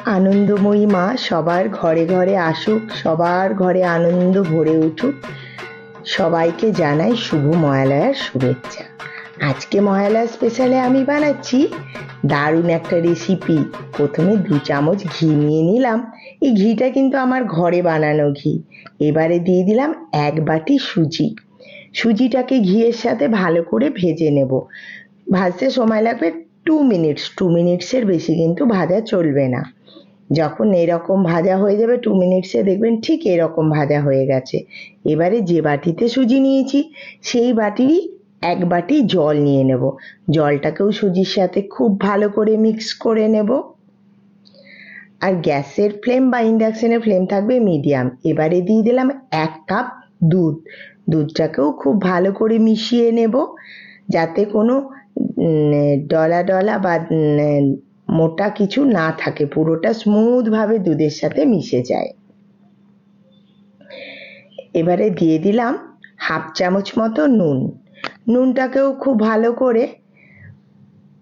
আনন্দময়ী মা সবার ঘরে ঘরে আসুক, সবার ঘরে আনন্দ ভরে উঠুক। সবাইকে জানাই শুভ মহালয়ার শুভেচ্ছা। আজকে মহালয়া স্পেশালে আমি বানাচ্ছি দারুণ একটা রেসিপি। প্রথমে 2 চামচ ঘি নিয়ে নিলাম। এই ঘিটা কিন্তু আমার ঘরে বানানো ঘি। এবারে দিয়ে দিলাম 1 বাটি সুজি। সুজিটাকে ঘিয়ের সাথে ভালো করে ভেজে নেব। ভাজতে সময় লাগবে 2 মিনিটস। 2 মিনিটসের বেশি কিন্তু ভাজা চলবে না। যখন এরকম ভাজা হয়ে যাবে 2 মিনিটসে দেখবেন ঠিক এরকম ভাজা হয়ে গেছে। এবারে যে বাটিতে সুজি নিয়েছি সেই বাটিরই 1 বাটি জল নিয়ে নেব। জলটাকেও সুজির সাথে খুব ভালো করে মিক্স করে নেব। আর গ্যাসের ফ্লেম বা ইন্ডাকশনের ফ্লেম থাকবে মিডিয়াম। এবারে দিয়ে দিলাম 1 কাপ দুধ। দুধটাকেও খুব ভালো করে মিশিয়ে নেব যাতে কোনো ডলা ডলা বা মোটা কিছু না থাকে, পুরোটা স্মুথ ভাবে দুধের সাথে মিশে যায়। এবারে দিয়ে দিলাম 1/2 চামচ মতো নুন। নুনটাকেও খুব ভালো করে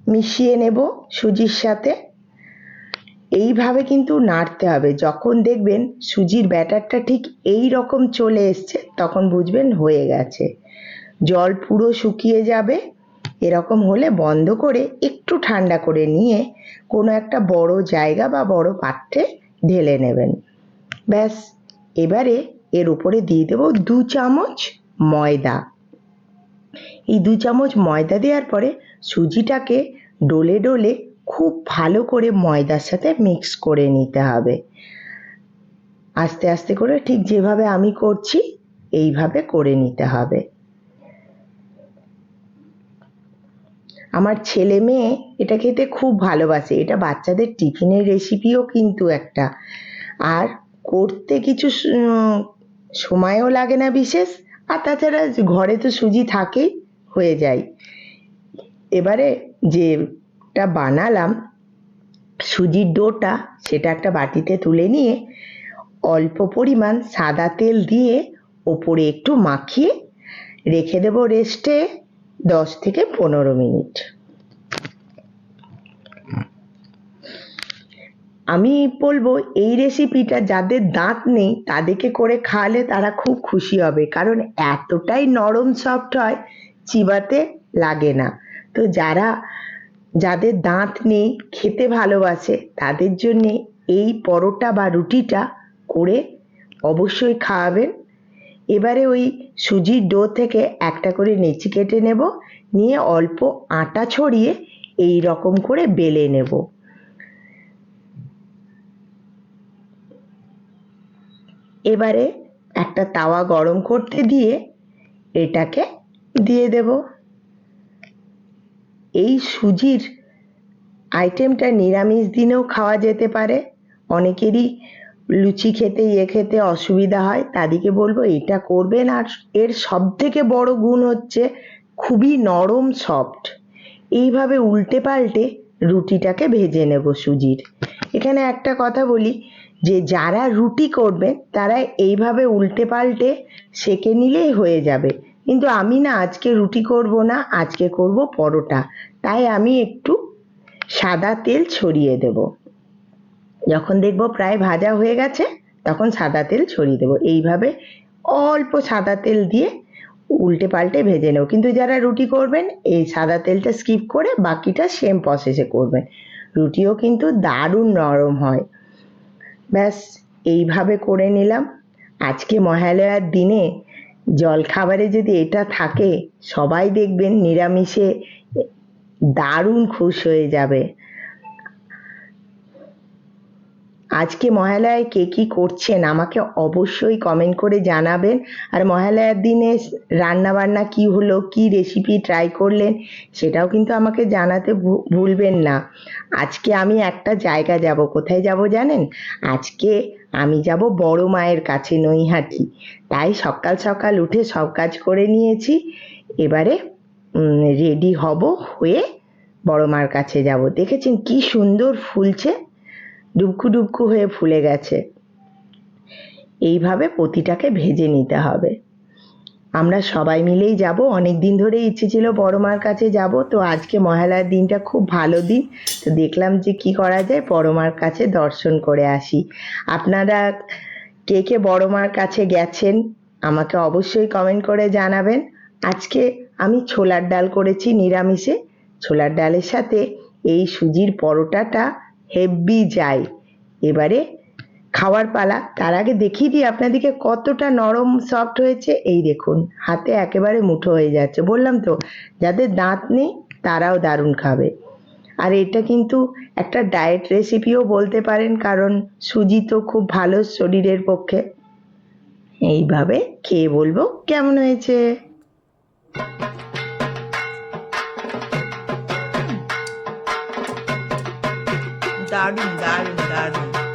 মিশিয়ে নেব সুজির সাথে। এইভাবে কিন্তু নাড়তে হবে। যখন দেখবেন সুজির ব্যাটারটা ঠিক এই রকম চলে এসছে তখন বুঝবেন হয়ে গেছে। জল পুরো শুকিয়ে যাবে। এরকম হলে বন্ধ করে একটু ঠান্ডা করে নিয়ে কোনো একটা বড় জায়গা বা বড় পাত্রে ঢেলে নেবেন। ব্যাস, এবারে এর উপরে দিয়ে দেব 2 চামচ ময়দা। এই 2 চামচ ময়দা দেওয়ার পরে সুজিটাকে ডলে ডলে খুব ভালো করে ময়দার সাথে মিক্স করে নিতে হবে। আস্তে আস্তে করে ঠিক যেভাবে আমি করছি এইভাবে করে নিতে হবে। আমার ছেলে মেয়ে এটা খেতে খুব ভালোবাসে। এটা বাচ্চাদের টিফিনের রেসিপিও কিন্তু একটা। আর করতে কিছু সময়ও লাগে না বিশেষ। আর তাছাড়া ঘরে তো সুজি থাকেই, হয়ে যায়। এবারে যেটা বানালাম সুজির ডোটা সেটা একটা বাটিতে তুলে নিয়ে অল্প পরিমাণ সাদা তেল দিয়ে ওপরে একটু মাখিয়ে রেখে দেব রেস্টে 10 থেকে 15 মিনিট। আমি বলবো এই রেসিপিটা যাদের দাঁত নেই তাদেরকে করে খাওয়ালে তারা খুব খুশি হবে, কারণ এতটাই নরম সফট হয়, চিবাতে লাগে না। তো যাদের দাঁত নেই, খেতে ভালোবাসে, তাদের জন্যে এই পরোটা বা রুটিটা করে অবশ্যই খাওয়াবেন। এবারে ওই সুজির ডো থেকে একটা করে নেচি কেটে নেব, নিয়ে অল্প আটা ছড়িয়ে এই রকম করে বেলে নেব। এবারে একটা তাওয়া গরম করতে দিয়ে এটাকে দিয়ে দেব। এই সুজির আইটেমটা নিরামিষ দিনেও খাওয়া যেতে পারে। অনেকেরই লুচি খেতে খেতে অসুবিধা হয়, তাদেরকে বলবো এটা করবেন। আর এর সব থেকে বড় গুণ হচ্ছে খুবই নরম সফট। এইভাবে উল্টে পাল্টে রুটিটাকে ভেজে নেব সুজির। এখানে একটা কথা বলি যে যারা রুটি করবেন তারা এইভাবে উল্টে পাল্টে সেঁকে নিলেই হয়ে যাবে। কিন্তু আমি না, আজকে রুটি করব না, আজকে করব পরোটা। তাই আমি একটু সাদা তেল ছড়িয়ে দেব। যখন দেখব প্রায় ভাজা হয়ে গেছে তখন সাদা তেল ছড়িয়ে দেব। এইভাবে অল্প সাদা তেল দিয়ে উল্টে পাল্টে ভেজে নেব। কিন্তু যারা রুটি করবেন এই সাদা তেলটা স্কিপ করে বাকিটা সেম প্রসেসে করবেন। রুটিও কিন্তু দারুণ নরম হয়। ব্যাস, এইভাবে করে নিলাম। আজকে মহালয়ার দিনে জলখাবারে যদি এটা থাকে সবাই দেখবেন নিরামিষে দারুণ খুশ হয়ে যাবে। আজকে মহালয়ায় কে কি করছেন আমাকে অবশ্যই কমেন্ট করে জানাবেন। আর মহালয়ার দিনে রান্না বান্না কি হলো, কি রেসিপি ট্রাই করলেন সেটাও কিন্তু আমাকে জানাতে ভুলবেন না। আজকে আমি একটা জায়গা যাব। কোথায় যাব জানেন? আজকে আমি যাব বড় মায়ের কাছে, নৈহাটি। তাই সকাল সকাল উঠে সব কাজ করে নিয়েছি। এবারে রেডি হব, হয়ে বড় মার কাছে যাব। দেখেছেন কি সুন্দর ফুলছে, ডুবকু ডুবকু হয়ে ফুলে গেছে। এইভাবে প্রতিটাকে ভেজে নিতে হবে। আমরা সবাই মিলেই যাব। অনেক দিন ধরেই ইচ্ছে ছিল বড় মার কাছে যাব, তো আজকে মহালয়ার দিনটা খুব ভালো দিন, তো দেখলাম যে কি করা যায়, বড় মার কাছে দর্শন করে আসি। আপনারা কে কে বড় মার কাছে গেছেন আমাকে অবশ্যই কমেন্ট করে জানাবেন। আজকে আমি ছোলার ডাল করেছি নিরামিষে। ছোলার ডালের সাথে এই সুজির পরোটাটা হেব্বি যায়। এবারে খাওয়ার পালা। তার আগে দেখিয়ে দিই আপনাদেরকে কতটা নরম সফট হয়েছে। এই দেখুন, হাতে একেবারে মুঠো হয়ে যাচ্ছে। বললাম তো, যাদের দাঁত নেই তারাও দারুণ খাবে। আর এটা কিন্তু একটা ডায়েট রেসিপিও বলতে পারেন, কারণ সুজি তো খুব ভালো শরীরের পক্ষে। এইভাবে খেয়ে বলবো কেমন হয়েছে। দারুণ দারুণ দারুণ।